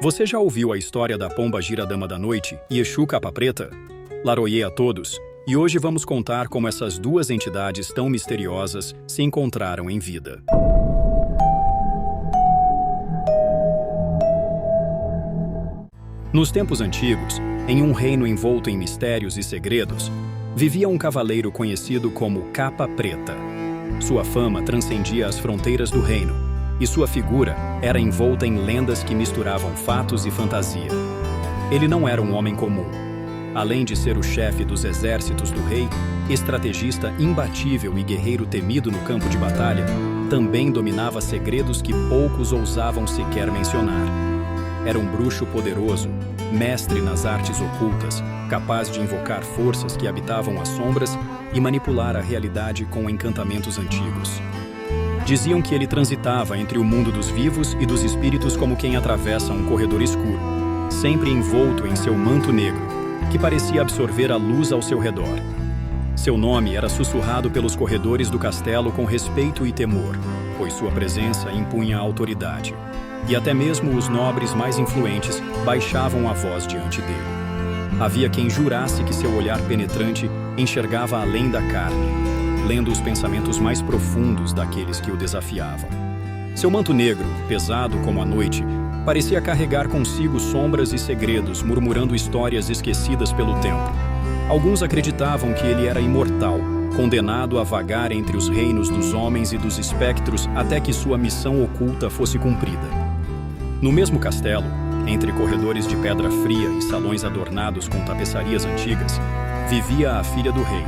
Você já ouviu a história da Pomba-Gira Dama da Noite e Exu Capa Preta? Laroie a todos, e hoje vamos contar como essas duas entidades tão misteriosas se encontraram em vida. Nos tempos antigos, em um reino envolto em mistérios e segredos, vivia um cavaleiro conhecido como Capa Preta. Sua fama transcendia as fronteiras do reino, e sua figura era envolta em lendas que misturavam fatos e fantasia. Ele não era um homem comum. Além de ser o chefe dos exércitos do rei, estrategista imbatível e guerreiro temido no campo de batalha, também dominava segredos que poucos ousavam sequer mencionar. Era um bruxo poderoso, mestre nas artes ocultas, capaz de invocar forças que habitavam as sombras e manipular a realidade com encantamentos antigos. Diziam que ele transitava entre o mundo dos vivos e dos espíritos como quem atravessa um corredor escuro, sempre envolto em seu manto negro, que parecia absorver a luz ao seu redor. Seu nome era sussurrado pelos corredores do castelo com respeito e temor, pois sua presença impunha autoridade. E até mesmo os nobres mais influentes baixavam a voz diante dele. Havia quem jurasse que seu olhar penetrante enxergava além da carne, lendo os pensamentos mais profundos daqueles que o desafiavam. Seu manto negro, pesado como a noite, parecia carregar consigo sombras e segredos, murmurando histórias esquecidas pelo tempo. Alguns acreditavam que ele era imortal, condenado a vagar entre os reinos dos homens e dos espectros até que sua missão oculta fosse cumprida. No mesmo castelo, entre corredores de pedra fria e salões adornados com tapeçarias antigas, vivia a filha do rei,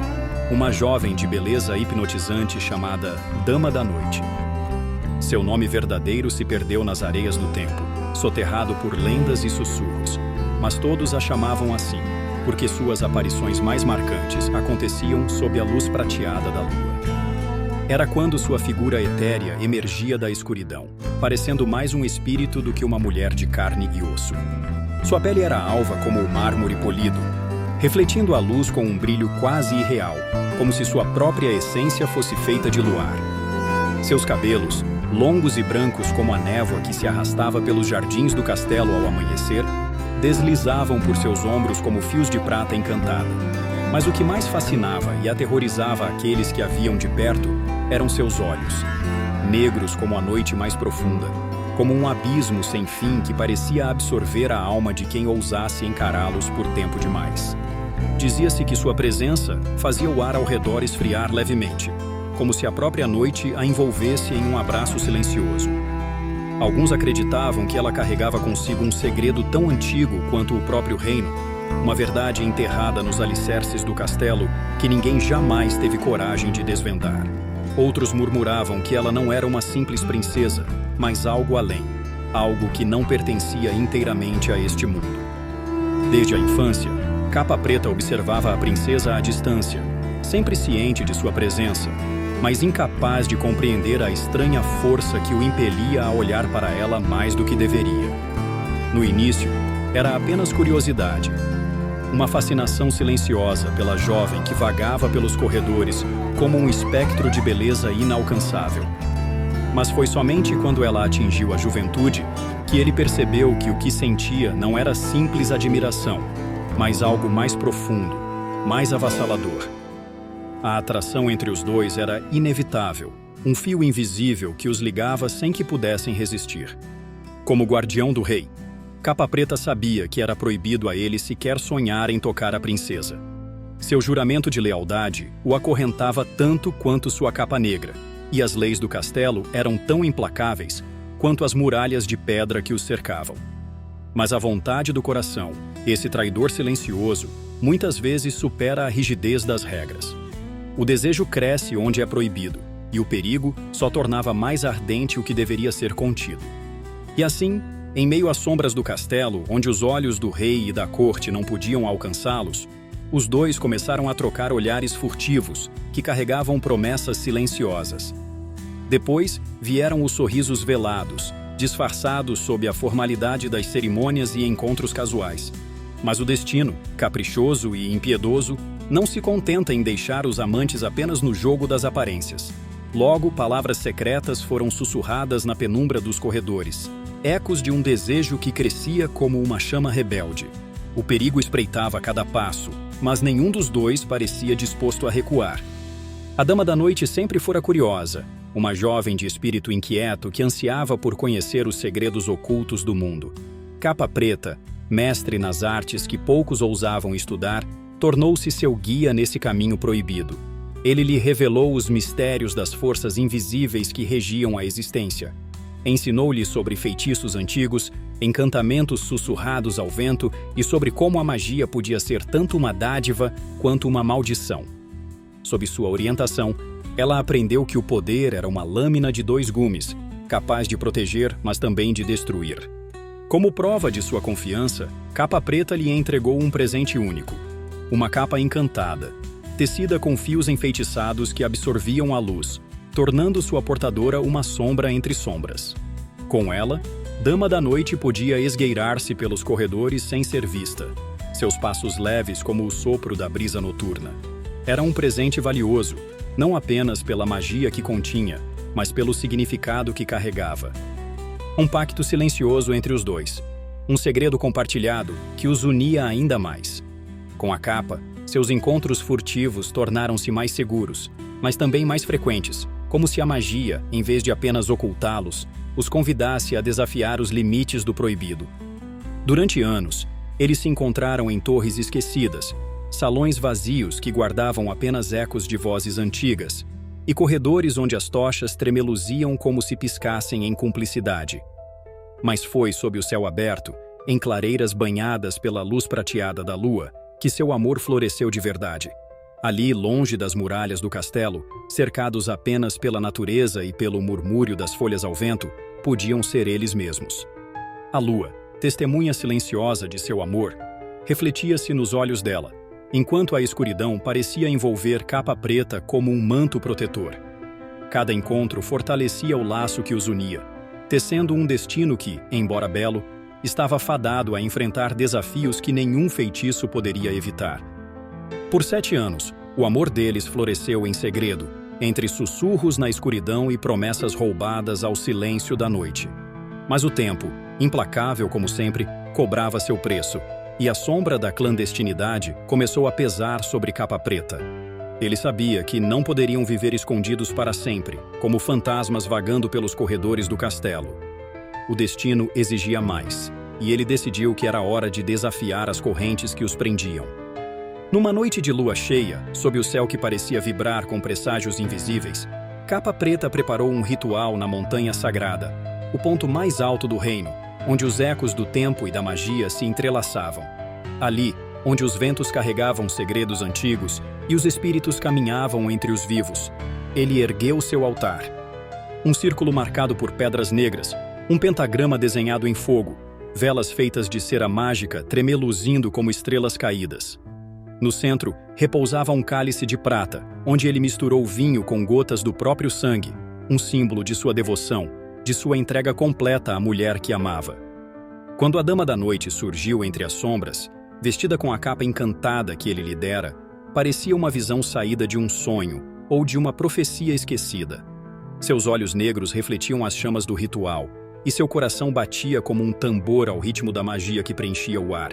uma jovem de beleza hipnotizante chamada Dama da Noite. Seu nome verdadeiro se perdeu nas areias do tempo, soterrado por lendas e sussurros, mas todos a chamavam assim, porque suas aparições mais marcantes aconteciam sob a luz prateada da lua. Era quando sua figura etérea emergia da escuridão, parecendo mais um espírito do que uma mulher de carne e osso. Sua pele era alva como o mármore polido, refletindo a luz com um brilho quase irreal, como se sua própria essência fosse feita de luar. Seus cabelos, longos e brancos como a névoa que se arrastava pelos jardins do castelo ao amanhecer, deslizavam por seus ombros como fios de prata encantada. Mas o que mais fascinava e aterrorizava aqueles que a viam de perto eram seus olhos, negros como a noite mais profunda, como um abismo sem fim que parecia absorver a alma de quem ousasse encará-los por tempo demais. Dizia-se que sua presença fazia o ar ao redor esfriar levemente, como se a própria noite a envolvesse em um abraço silencioso. Alguns acreditavam que ela carregava consigo um segredo tão antigo quanto o próprio reino, uma verdade enterrada nos alicerces do castelo que ninguém jamais teve coragem de desvendar. Outros murmuravam que ela não era uma simples princesa, mas algo além, algo que não pertencia inteiramente a este mundo. Desde a infância, Capa Preta observava a princesa à distância, sempre ciente de sua presença, mas incapaz de compreender a estranha força que o impelia a olhar para ela mais do que deveria. No início, era apenas curiosidade, uma fascinação silenciosa pela jovem que vagava pelos corredores como um espectro de beleza inalcançável. Mas foi somente quando ela atingiu a juventude que ele percebeu que o que sentia não era simples admiração, mas algo mais profundo, mais avassalador. A atração entre os dois era inevitável, um fio invisível que os ligava sem que pudessem resistir. Como guardião do rei, Capa Preta sabia que era proibido a ele sequer sonhar em tocar a princesa. Seu juramento de lealdade o acorrentava tanto quanto sua capa negra, e as leis do castelo eram tão implacáveis quanto as muralhas de pedra que os cercavam. Mas a vontade do coração, esse traidor silencioso, muitas vezes supera a rigidez das regras. O desejo cresce onde é proibido, e o perigo só tornava mais ardente o que deveria ser contido. E assim, em meio às sombras do castelo, onde os olhos do rei e da corte não podiam alcançá-los, os dois começaram a trocar olhares furtivos, que carregavam promessas silenciosas. Depois vieram os sorrisos velados, disfarçados sob a formalidade das cerimônias e encontros casuais. Mas o destino, caprichoso e impiedoso, não se contenta em deixar os amantes apenas no jogo das aparências. Logo, palavras secretas foram sussurradas na penumbra dos corredores. ecos de um desejo que crescia como uma chama rebelde. O perigo espreitava a cada passo, mas nenhum dos dois parecia disposto a recuar. A Dama da Noite sempre fora curiosa, uma jovem de espírito inquieto que ansiava por conhecer os segredos ocultos do mundo. Capa Preta, mestre nas artes que poucos ousavam estudar, tornou-se seu guia nesse caminho proibido. Ele lhe revelou os mistérios das forças invisíveis que regiam a existência. Ensinou-lhe sobre feitiços antigos, encantamentos sussurrados ao vento e sobre como a magia podia ser tanto uma dádiva quanto uma maldição. Sob sua orientação, ela aprendeu que o poder era uma lâmina de 2 gumes, capaz de proteger, mas também de destruir. Como prova de sua confiança, Capa Preta lhe entregou um presente único: uma capa encantada, tecida com fios enfeitiçados que absorviam a luz, tornando sua portadora uma sombra entre sombras. Com ela, Dama da Noite podia esgueirar-se pelos corredores sem ser vista, seus passos leves como o sopro da brisa noturna. Era um presente valioso, não apenas pela magia que continha, mas pelo significado que carregava. Um pacto silencioso entre os dois, um segredo compartilhado que os unia ainda mais. Com a capa, seus encontros furtivos tornaram-se mais seguros, mas também mais frequentes, como se a magia, em vez de apenas ocultá-los, os convidasse a desafiar os limites do proibido. Durante anos, eles se encontraram em torres esquecidas, salões vazios que guardavam apenas ecos de vozes antigas, e corredores onde as tochas tremeluziam como se piscassem em cumplicidade. Mas foi sob o céu aberto, em clareiras banhadas pela luz prateada da lua, que seu amor floresceu de verdade. Ali, longe das muralhas do castelo, cercados apenas pela natureza e pelo murmúrio das folhas ao vento, podiam ser eles mesmos. A lua, testemunha silenciosa de seu amor, refletia-se nos olhos dela, enquanto a escuridão parecia envolver Capa Preta como um manto protetor. Cada encontro fortalecia o laço que os unia, tecendo um destino que, embora belo, estava fadado a enfrentar desafios que nenhum feitiço poderia evitar. Por 7 anos, o amor deles floresceu em segredo, entre sussurros na escuridão e promessas roubadas ao silêncio da noite. Mas o tempo, implacável como sempre, cobrava seu preço, e a sombra da clandestinidade começou a pesar sobre Capa Preta. Ele sabia que não poderiam viver escondidos para sempre, como fantasmas vagando pelos corredores do castelo. O destino exigia mais, e ele decidiu que era hora de desafiar as correntes que os prendiam. Numa noite de lua cheia, sob o céu que parecia vibrar com presságios invisíveis, Capa Preta preparou um ritual na Montanha Sagrada, o ponto mais alto do reino, onde os ecos do tempo e da magia se entrelaçavam. Ali, onde os ventos carregavam segredos antigos e os espíritos caminhavam entre os vivos, ele ergueu seu altar. Um círculo marcado por pedras negras, um pentagrama desenhado em fogo, velas feitas de cera mágica tremeluzindo como estrelas caídas. No centro, repousava um cálice de prata, onde ele misturou vinho com gotas do próprio sangue, um símbolo de sua devoção, de sua entrega completa à mulher que amava. Quando a Dama da Noite surgiu entre as sombras, vestida com a capa encantada que ele lhe dera, parecia uma visão saída de um sonho ou de uma profecia esquecida. Seus olhos negros refletiam as chamas do ritual, e seu coração batia como um tambor ao ritmo da magia que preenchia o ar.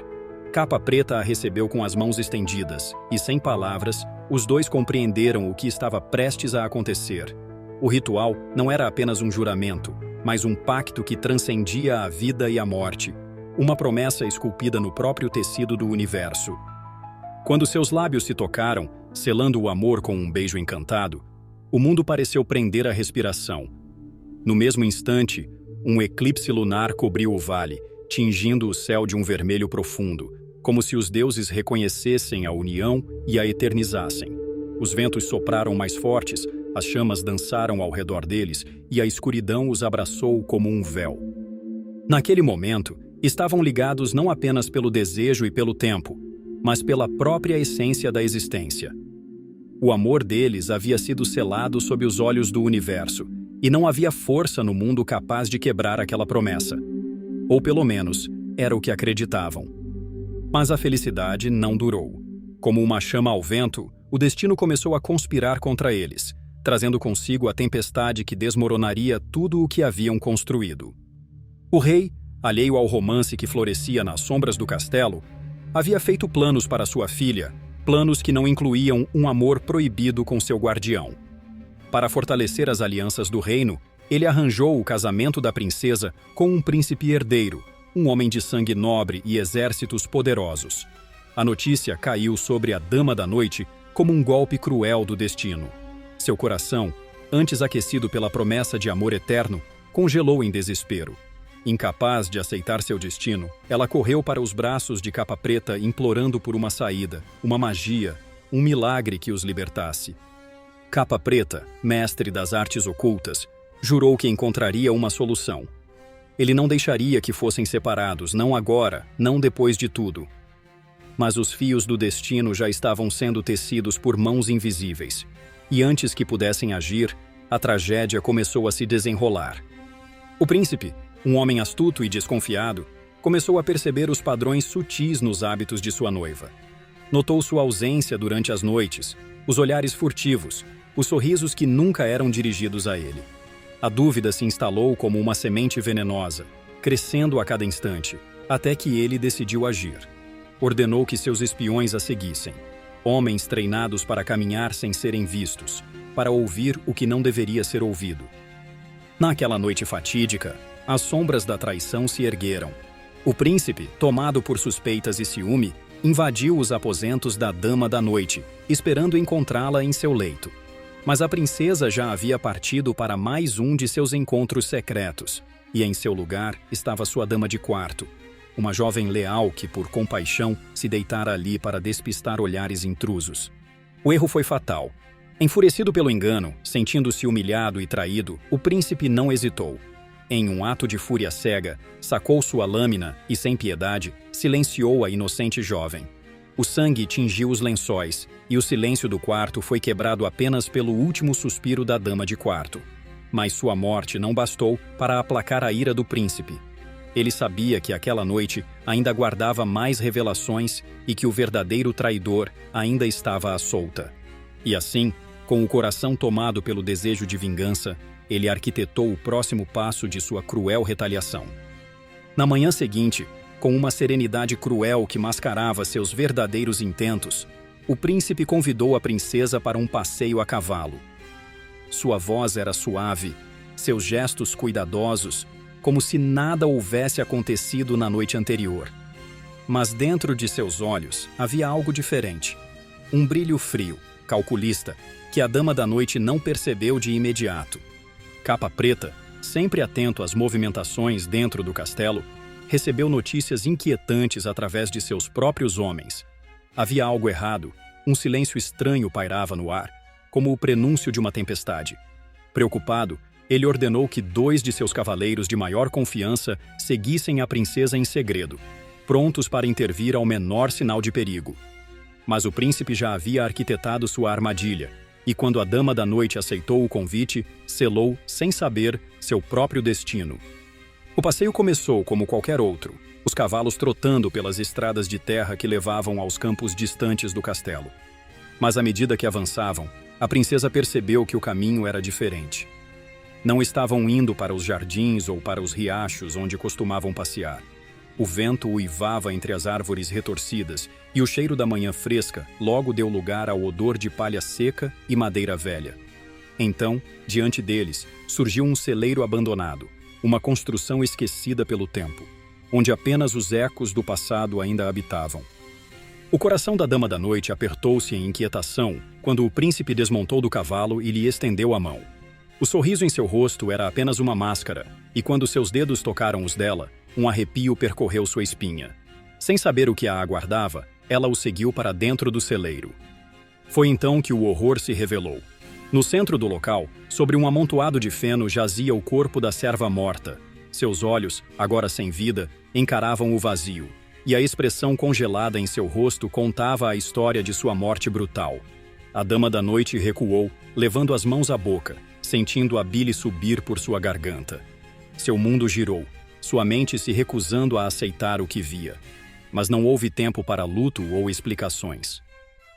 Capa Preta a recebeu com as mãos estendidas, e sem palavras, os dois compreenderam o que estava prestes a acontecer. O ritual não era apenas um juramento, mas um pacto que transcendia a vida e a morte, uma promessa esculpida no próprio tecido do universo. Quando seus lábios se tocaram, selando o amor com um beijo encantado, o mundo pareceu prender a respiração. No mesmo instante, um eclipse lunar cobriu o vale, tingindo o céu de um vermelho profundo, como se os deuses reconhecessem a união e a eternizassem. Os ventos sopraram mais fortes, as chamas dançaram ao redor deles e a escuridão os abraçou como um véu. Naquele momento, estavam ligados não apenas pelo desejo e pelo tempo, mas pela própria essência da existência. O amor deles havia sido selado sob os olhos do universo, e não havia força no mundo capaz de quebrar aquela promessa. Ou pelo menos, era o que acreditavam. Mas a felicidade não durou. Como uma chama ao vento, o destino começou a conspirar contra eles, trazendo consigo a tempestade que desmoronaria tudo o que haviam construído. O rei, alheio ao romance que florescia nas sombras do castelo, havia feito planos para sua filha, planos que não incluíam um amor proibido com seu guardião. Para fortalecer as alianças do reino, ele arranjou o casamento da princesa com um príncipe herdeiro, um homem de sangue nobre e exércitos poderosos. A notícia caiu sobre a Dama da Noite como um golpe cruel do destino. Seu coração, antes aquecido pela promessa de amor eterno, congelou em desespero. Incapaz de aceitar seu destino, ela correu para os braços de Capa Preta implorando por uma saída, uma magia, um milagre que os libertasse. Capa Preta, mestre das artes ocultas, jurou que encontraria uma solução. Ele não deixaria que fossem separados, não agora, não depois de tudo. Mas os fios do destino já estavam sendo tecidos por mãos invisíveis. E antes que pudessem agir, a tragédia começou a se desenrolar. O príncipe, um homem astuto e desconfiado, começou a perceber os padrões sutis nos hábitos de sua noiva. Notou sua ausência durante as noites, os olhares furtivos, os sorrisos que nunca eram dirigidos a ele. A dúvida se instalou como uma semente venenosa, crescendo a cada instante, até que ele decidiu agir. Ordenou que seus espiões a seguissem. Homens treinados para caminhar sem serem vistos, para ouvir o que não deveria ser ouvido. Naquela noite fatídica, as sombras da traição se ergueram. O príncipe, tomado por suspeitas e ciúme, invadiu os aposentos da Dama da Noite, esperando encontrá-la em seu leito. Mas a princesa já havia partido para mais um de seus encontros secretos, e em seu lugar estava sua dama de quarto, uma jovem leal que, por compaixão, se deitara ali para despistar olhares intrusos. O erro foi fatal. Enfurecido pelo engano, sentindo-se humilhado e traído, o príncipe não hesitou. Em um ato de fúria cega, sacou sua lâmina e, sem piedade, silenciou a inocente jovem. O sangue tingiu os lençóis, e o silêncio do quarto foi quebrado apenas pelo último suspiro da dama de quarto. Mas sua morte não bastou para aplacar a ira do príncipe. Ele sabia que aquela noite ainda guardava mais revelações e que o verdadeiro traidor ainda estava à solta. E assim, com o coração tomado pelo desejo de vingança, ele arquitetou o próximo passo de sua cruel retaliação. Na manhã seguinte, com uma serenidade cruel que mascarava seus verdadeiros intentos, o príncipe convidou a princesa para um passeio a cavalo. Sua voz era suave, seus gestos cuidadosos, como se nada houvesse acontecido na noite anterior. Mas dentro de seus olhos havia algo diferente. Um brilho frio, calculista, que a Dama da Noite não percebeu de imediato. Capa Preta, sempre atento às movimentações dentro do castelo, recebeu notícias inquietantes através de seus próprios homens. Havia algo errado, um silêncio estranho pairava no ar, como o prenúncio de uma tempestade. Preocupado, ele ordenou que 2 de seus cavaleiros de maior confiança seguissem a princesa em segredo, prontos para intervir ao menor sinal de perigo. Mas o príncipe já havia arquitetado sua armadilha, e quando a Dama da Noite aceitou o convite, selou, sem saber, seu próprio destino. O passeio começou como qualquer outro, os cavalos trotando pelas estradas de terra que levavam aos campos distantes do castelo. Mas à medida que avançavam, a princesa percebeu que o caminho era diferente. Não estavam indo para os jardins ou para os riachos onde costumavam passear. O vento uivava entre as árvores retorcidas e o cheiro da manhã fresca logo deu lugar ao odor de palha seca e madeira velha. Então, diante deles, surgiu um celeiro abandonado, uma construção esquecida pelo tempo, onde apenas os ecos do passado ainda habitavam. O coração da Dama da Noite apertou-se em inquietação quando o príncipe desmontou do cavalo e lhe estendeu a mão. O sorriso em seu rosto era apenas uma máscara, e quando seus dedos tocaram os dela, um arrepio percorreu sua espinha. Sem saber o que a aguardava, ela o seguiu para dentro do celeiro. Foi então que o horror se revelou. No centro do local, sobre um amontoado de feno, jazia o corpo da serva morta. Seus olhos, agora sem vida, encaravam o vazio, e a expressão congelada em seu rosto contava a história de sua morte brutal. A Dama da Noite recuou, levando as mãos à boca, sentindo a bile subir por sua garganta. Seu mundo girou, sua mente se recusando a aceitar o que via. Mas não houve tempo para luto ou explicações.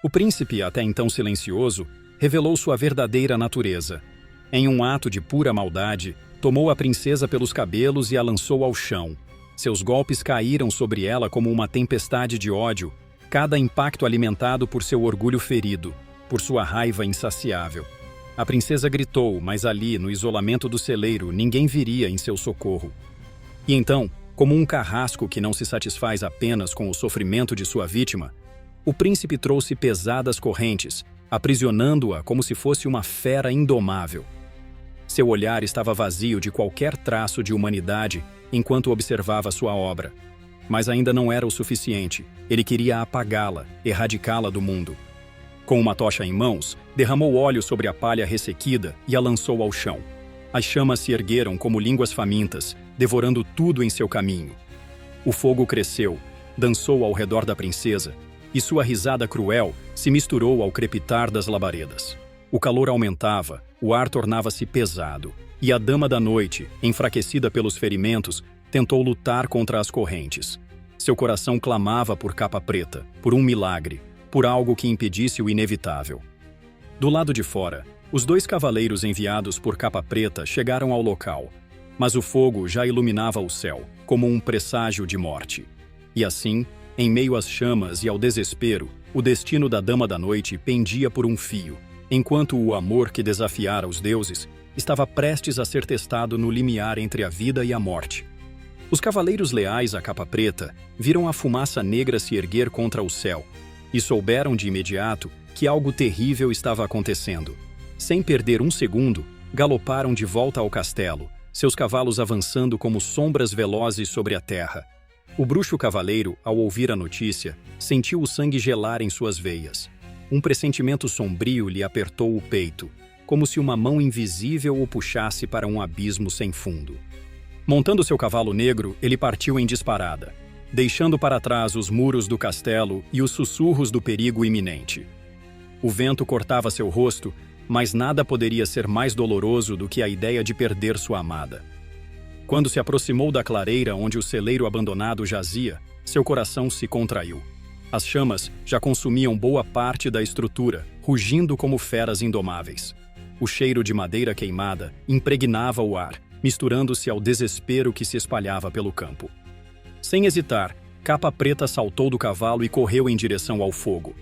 O príncipe, até então silencioso, revelou sua verdadeira natureza. Em um ato de pura maldade, tomou a princesa pelos cabelos e a lançou ao chão. Seus golpes caíram sobre ela como uma tempestade de ódio, cada impacto alimentado por seu orgulho ferido, por sua raiva insaciável. A princesa gritou, mas ali, no isolamento do celeiro, ninguém viria em seu socorro. E então, como um carrasco que não se satisfaz apenas com o sofrimento de sua vítima, o príncipe trouxe pesadas correntes, aprisionando-a como se fosse uma fera indomável. Seu olhar estava vazio de qualquer traço de humanidade enquanto observava sua obra. Mas ainda não era o suficiente. Ele queria apagá-la, erradicá-la do mundo. Com uma tocha em mãos, derramou óleo sobre a palha ressequida e a lançou ao chão. As chamas se ergueram como línguas famintas, devorando tudo em seu caminho. O fogo cresceu, dançou ao redor da princesa, e sua risada cruel se misturou ao crepitar das labaredas. O calor aumentava, o ar tornava-se pesado, e a Dama da Noite, enfraquecida pelos ferimentos, tentou lutar contra as correntes. Seu coração clamava por Capa Preta, por um milagre, por algo que impedisse o inevitável. Do lado de fora, os 2 cavaleiros enviados por Capa Preta chegaram ao local, mas o fogo já iluminava o céu, como um presságio de morte. E assim, em meio às chamas e ao desespero, o destino da Dama da Noite pendia por um fio, enquanto o amor que desafiara os deuses estava prestes a ser testado no limiar entre a vida e a morte. Os cavaleiros leais à Capa Preta viram a fumaça negra se erguer contra o céu e souberam de imediato que algo terrível estava acontecendo. Sem perder um segundo, galoparam de volta ao castelo, seus cavalos avançando como sombras velozes sobre a terra. O bruxo cavaleiro, ao ouvir a notícia, sentiu o sangue gelar em suas veias. Um pressentimento sombrio lhe apertou o peito, como se uma mão invisível o puxasse para um abismo sem fundo. Montando seu cavalo negro, ele partiu em disparada, deixando para trás os muros do castelo e os sussurros do perigo iminente. O vento cortava seu rosto, mas nada poderia ser mais doloroso do que a ideia de perder sua amada. Quando se aproximou da clareira onde o celeiro abandonado jazia, seu coração se contraiu. As chamas já consumiam boa parte da estrutura, rugindo como feras indomáveis. O cheiro de madeira queimada impregnava o ar, misturando-se ao desespero que se espalhava pelo campo. Sem hesitar, Capa Preta saltou do cavalo e correu em direção ao fogo.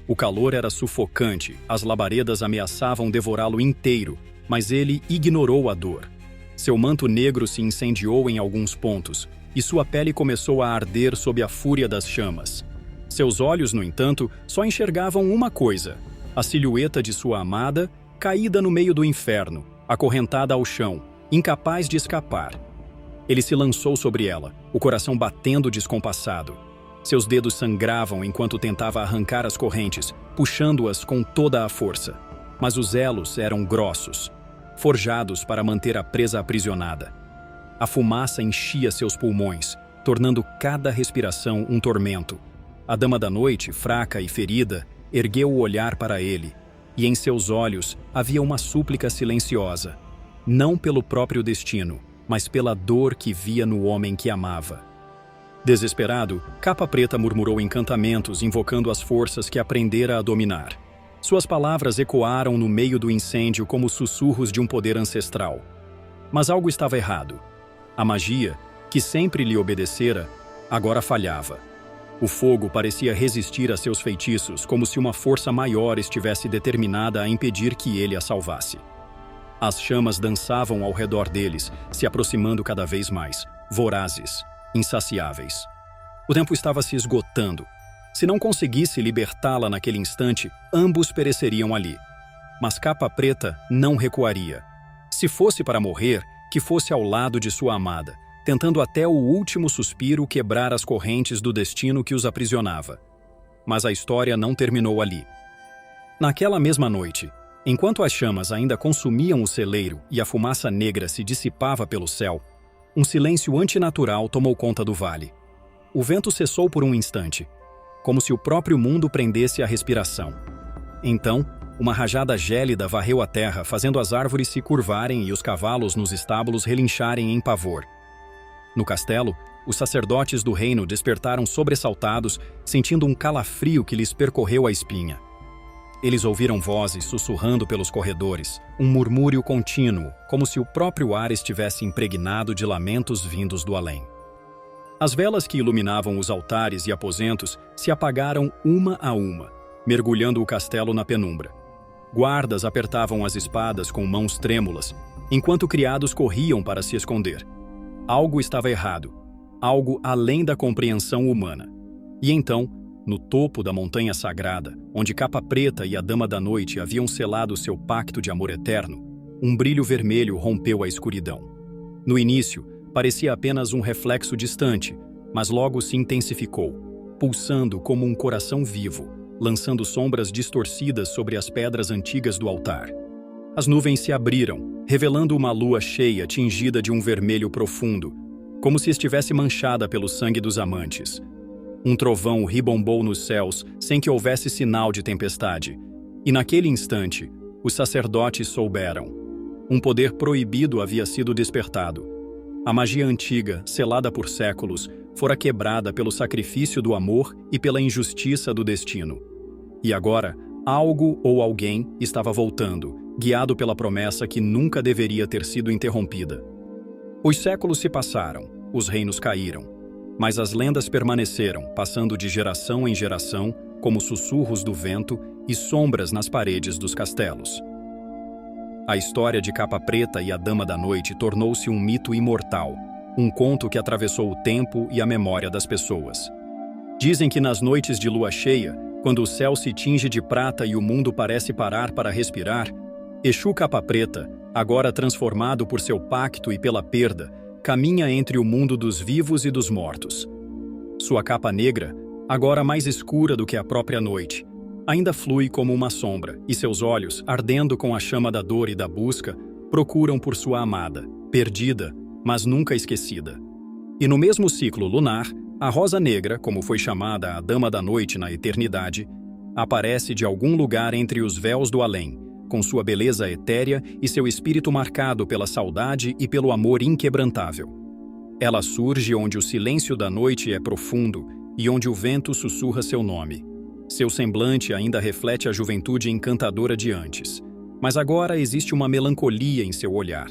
O calor era sufocante, as labaredas ameaçavam devorá-lo inteiro, mas ele ignorou a dor. Seu manto negro se incendiou em alguns pontos, e sua pele começou a arder sob a fúria das chamas. Seus olhos, no entanto, só enxergavam uma coisa: a silhueta de sua amada, caída no meio do inferno, acorrentada ao chão, incapaz de escapar. Ele se lançou sobre ela, o coração batendo descompassado. Seus dedos sangravam enquanto tentava arrancar as correntes, puxando-as com toda a força. Mas os elos eram grossos, forjados para manter a presa aprisionada. A fumaça enchia seus pulmões, tornando cada respiração um tormento. A Dama da Noite, fraca e ferida, ergueu o olhar para ele, e em seus olhos havia uma súplica silenciosa, não pelo próprio destino, mas pela dor que via no homem que amava. Desesperado, Capa Preta murmurou encantamentos invocando as forças que aprendera a dominar. Suas palavras ecoaram no meio do incêndio como sussurros de um poder ancestral. Mas algo estava errado. A magia, que sempre lhe obedecera, agora falhava. O fogo parecia resistir a seus feitiços, como se uma força maior estivesse determinada a impedir que ele a salvasse. As chamas dançavam ao redor deles, se aproximando cada vez mais, vorazes, insaciáveis. O tempo estava se esgotando. Se não conseguisse libertá-la naquele instante, ambos pereceriam ali. Mas Capa Preta não recuaria. Se fosse para morrer, que fosse ao lado de sua amada, tentando até o último suspiro quebrar as correntes do destino que os aprisionava. Mas a história não terminou ali. Naquela mesma noite, enquanto as chamas ainda consumiam o celeiro e a fumaça negra se dissipava pelo céu, um silêncio antinatural tomou conta do vale. O vento cessou por um instante, como se o próprio mundo prendesse a respiração. Então, uma rajada gélida varreu a terra, fazendo as árvores se curvarem e os cavalos nos estábulos relincharem em pavor. No castelo, os sacerdotes do reino despertaram sobressaltados, sentindo um calafrio que lhes percorreu a espinha. Eles ouviram vozes sussurrando pelos corredores, um murmúrio contínuo, como se o próprio ar estivesse impregnado de lamentos vindos do além. As velas que iluminavam os altares e aposentos se apagaram uma a uma, mergulhando o castelo na penumbra. Guardas apertavam as espadas com mãos trêmulas, enquanto criados corriam para se esconder. Algo estava errado, algo além da compreensão humana. E então, no topo da montanha sagrada, onde Capa Preta e a Dama da Noite haviam selado seu pacto de amor eterno, um brilho vermelho rompeu a escuridão. No início, parecia apenas um reflexo distante, mas logo se intensificou, pulsando como um coração vivo, lançando sombras distorcidas sobre as pedras antigas do altar. As nuvens se abriram, revelando uma lua cheia tingida de um vermelho profundo, como se estivesse manchada pelo sangue dos amantes. Um trovão ribombou nos céus sem que houvesse sinal de tempestade, e naquele instante, os sacerdotes souberam. Um poder proibido havia sido despertado. A magia antiga, selada por séculos, fora quebrada pelo sacrifício do amor e pela injustiça do destino. E agora, algo ou alguém estava voltando, guiado pela promessa que nunca deveria ter sido interrompida. Os séculos se passaram, os reinos caíram. Mas as lendas permaneceram, passando de geração em geração, como sussurros do vento e sombras nas paredes dos castelos. A história de Capa Preta e a Dama da Noite tornou-se um mito imortal, um conto que atravessou o tempo e a memória das pessoas. Dizem que nas noites de lua cheia, quando o céu se tinge de prata e o mundo parece parar para respirar, Exu Capa Preta, agora transformado por seu pacto e pela perda, caminha entre o mundo dos vivos e dos mortos. Sua capa negra, agora mais escura do que a própria noite, ainda flui como uma sombra, e seus olhos, ardendo com a chama da dor e da busca, procuram por sua amada, perdida, mas nunca esquecida. E no mesmo ciclo lunar, a Rosa Negra, como foi chamada a Dama da Noite na eternidade, aparece de algum lugar entre os véus do além, com sua beleza etérea e seu espírito marcado pela saudade e pelo amor inquebrantável. Ela surge onde o silêncio da noite é profundo e onde o vento sussurra seu nome. Seu semblante ainda reflete a juventude encantadora de antes, mas agora existe uma melancolia em seu olhar,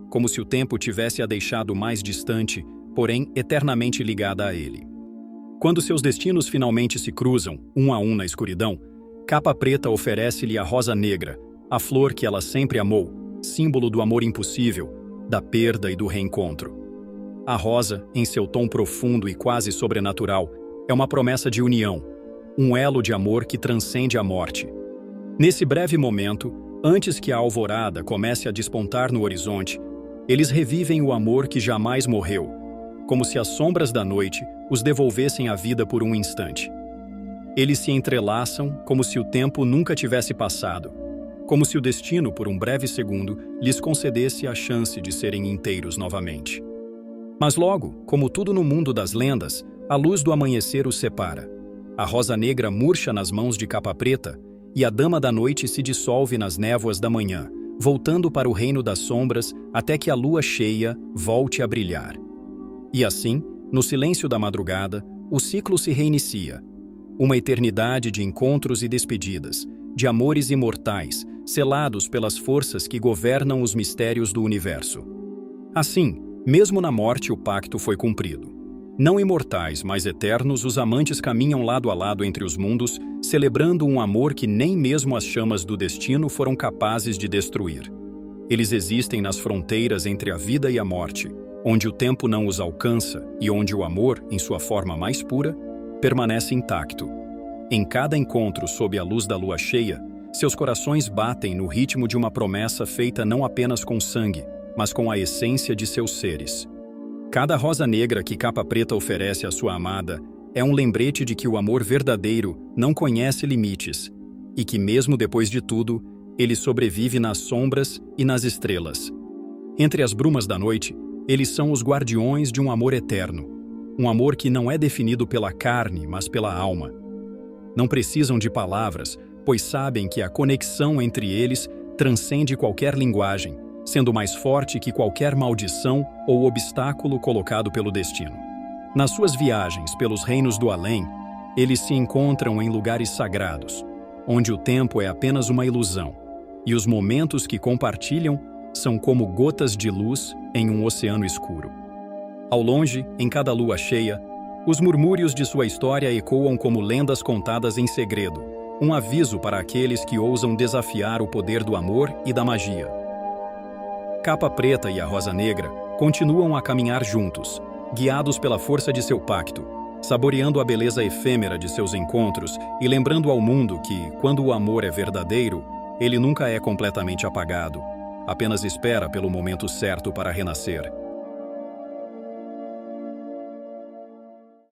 como se o tempo tivesse a deixado mais distante, porém eternamente ligada a ele. Quando seus destinos finalmente se cruzam, um a um na escuridão, Capa Preta oferece-lhe a Rosa Negra, a flor que ela sempre amou, símbolo do amor impossível, da perda e do reencontro. A rosa, em seu tom profundo e quase sobrenatural, é uma promessa de união, um elo de amor que transcende a morte. Nesse breve momento, antes que a alvorada comece a despontar no horizonte, eles revivem o amor que jamais morreu, como se as sombras da noite os devolvessem à vida por um instante. Eles se entrelaçam como se o tempo nunca tivesse passado, como se o destino, por um breve segundo, lhes concedesse a chance de serem inteiros novamente. Mas logo, como tudo no mundo das lendas, a luz do amanhecer os separa. A Rosa Negra murcha nas mãos de Capa Preta e a Dama da Noite se dissolve nas névoas da manhã, voltando para o reino das sombras até que a lua cheia volte a brilhar. E assim, no silêncio da madrugada, o ciclo se reinicia. Uma eternidade de encontros e despedidas, de amores imortais, selados pelas forças que governam os mistérios do universo. Assim, mesmo na morte o pacto foi cumprido. Não imortais, mas eternos, os amantes caminham lado a lado entre os mundos, celebrando um amor que nem mesmo as chamas do destino foram capazes de destruir. Eles existem nas fronteiras entre a vida e a morte, onde o tempo não os alcança e onde o amor, em sua forma mais pura, permanece intacto. Em cada encontro sob a luz da lua cheia, seus corações batem no ritmo de uma promessa feita não apenas com sangue, mas com a essência de seus seres. Cada rosa negra que Capa Preta oferece à sua amada é um lembrete de que o amor verdadeiro não conhece limites e que, mesmo depois de tudo, ele sobrevive nas sombras e nas estrelas. Entre as brumas da noite, eles são os guardiões de um amor eterno, um amor que não é definido pela carne, mas pela alma. Não precisam de palavras, pois sabem que a conexão entre eles transcende qualquer linguagem, sendo mais forte que qualquer maldição ou obstáculo colocado pelo destino. Nas suas viagens pelos reinos do além, eles se encontram em lugares sagrados, onde o tempo é apenas uma ilusão, e os momentos que compartilham são como gotas de luz em um oceano escuro. Ao longe, em cada lua cheia, os murmúrios de sua história ecoam como lendas contadas em segredo, um aviso para aqueles que ousam desafiar o poder do amor e da magia. Capa Preta e a Rosa Negra continuam a caminhar juntos, guiados pela força de seu pacto, saboreando a beleza efêmera de seus encontros e lembrando ao mundo que, quando o amor é verdadeiro, ele nunca é completamente apagado, apenas espera pelo momento certo para renascer.